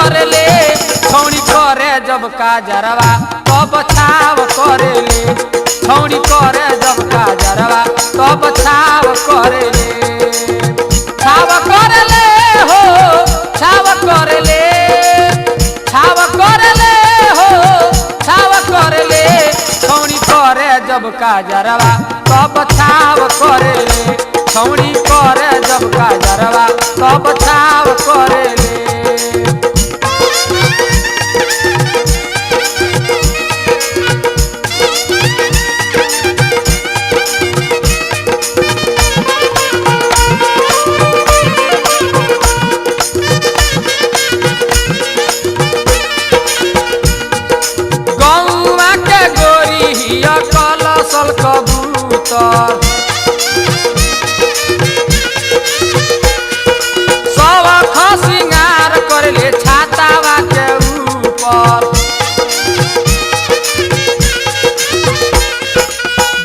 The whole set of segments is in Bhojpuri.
करे ले छौड़ी करे जब काजरवा तब छाव करे ले छौड़ी करे जब काजरवा तब छाव करे ले छाव करे ले हो छाव करे ले छाव करे ले हो छाव करे ले छौड़ी करे जब काजरवा तब छाव करे ले छौड़ी करे जब काजरवा तब छाव करे ले गौवा के गोरी हिया कलसल कबूतर सिंगार कर ले छातावा के ऊपर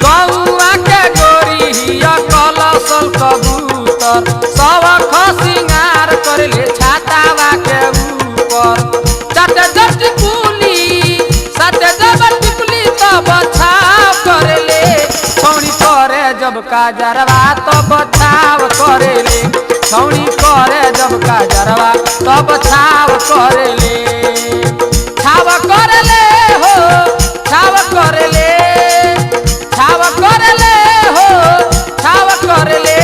गौवा के गोरी हिया कलसल कबूतर सब सिंगार कर ले छातावा के ऊपर सटे जब टिकुली तब छाव करे ले छौड़ी करे जब काजरवा तब छाव करे ले छौड़ी करे जब काजरवा तब छाव करे ले छाव करे ले हो छाव करे ले छाव करे ले हो छाव करे ले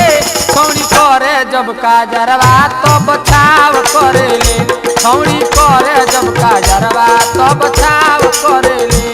छौड़ी करे जब काजरवा तब छाव करे ले छौड़ी करे जब काजरवा तब छाव करे ले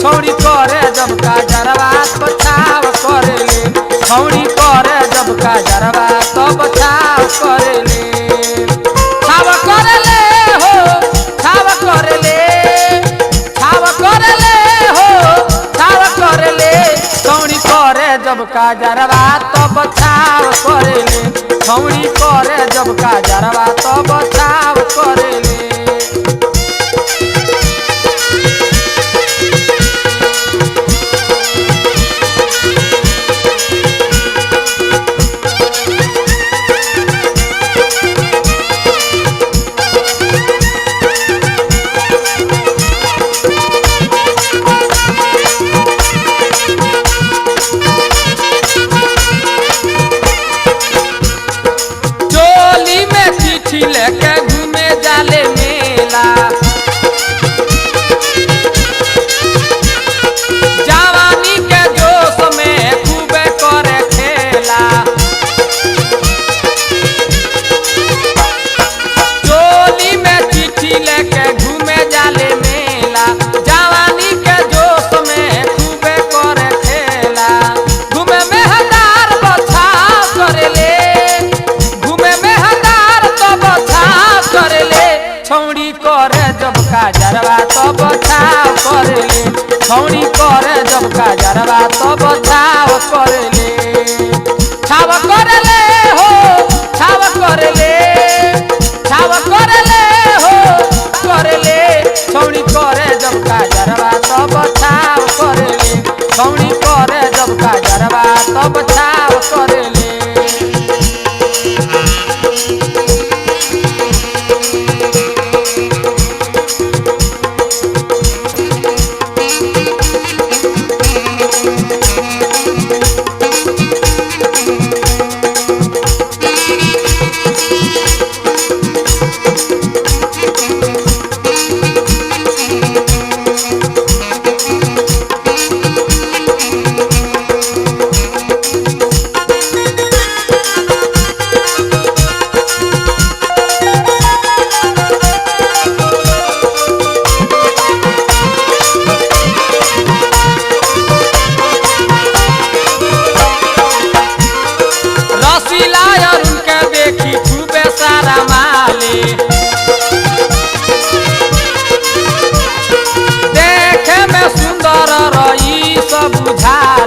छौड़ी करे जब काजरवा तब छाव करे ले छौड़ी करे जब काजरवा तब छाव करे ले छाव करे ले हो छाव करे ले छाव करे ले हो छाव करे ले छौड़ी करे जब काजरवा तब छाव करे ले छौड़ी करे जब काजरवा तब छाव करे ले लेके घूमे जाले मेला जवानी के जोश में खूबे करे खेला चोली में चिट्ठी लेके घूमे जाले मेला जवानी के जोश में खूबे करे खेला घूमे में हजार बछाव करे ले घूमे में करे ले छौड़ी करे जब काजरवा तब छाव करे ले छौड़ी करे जब काजरवा तब छाव करे ले छाव करे ले हो छाव करे ले छाव करे ले हो करे ले छौड़ी करे जब काजरवा तब छाव करे ले छौड़ी करे जब काजरवा तब छाव करे ले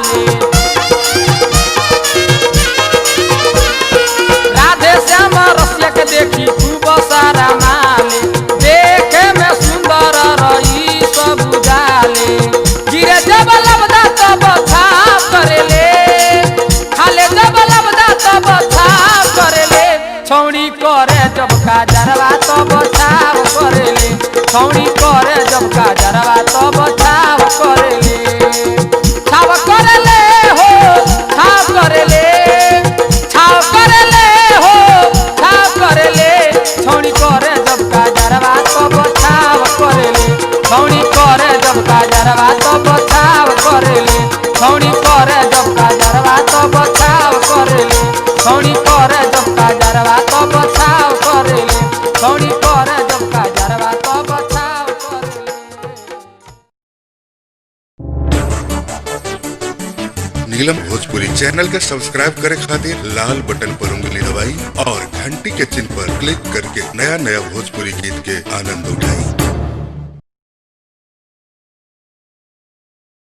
जाले। राधे श्याम रसिया के देखी खूब सारा माले, देखे में सुंदर रही सब जाले। गिरे जब लबदा तब छाप करेले, खाले जब लबदा तब छाप करेले। छौड़ी करे जब काजरवा तब छाप करेले, छौड़ी करे जब काजरवा तब छाप करेले। छाप करेले हो छाप करेले, छाप करेले हो छाप करेले। छौड़ी करे जब काजरवा तब छाप करेले, छौड़ी करे जब काजरवा तब छाप करेले। छौड़ी करे जब काजरवा तब छाप करेले, छौड़ी करे जब काजरवा तब छाप करेले। छौड़ी करे जब काजरवा तब छाप करेले। नीलम भोजपुरी चैनल के सब्सक्राइब करे खातिर लाल बटन पर उंगली दबाई और घंटी के चिन्ह पर क्लिक करके नया नया भोजपुरी गीत के आनंद उठाई।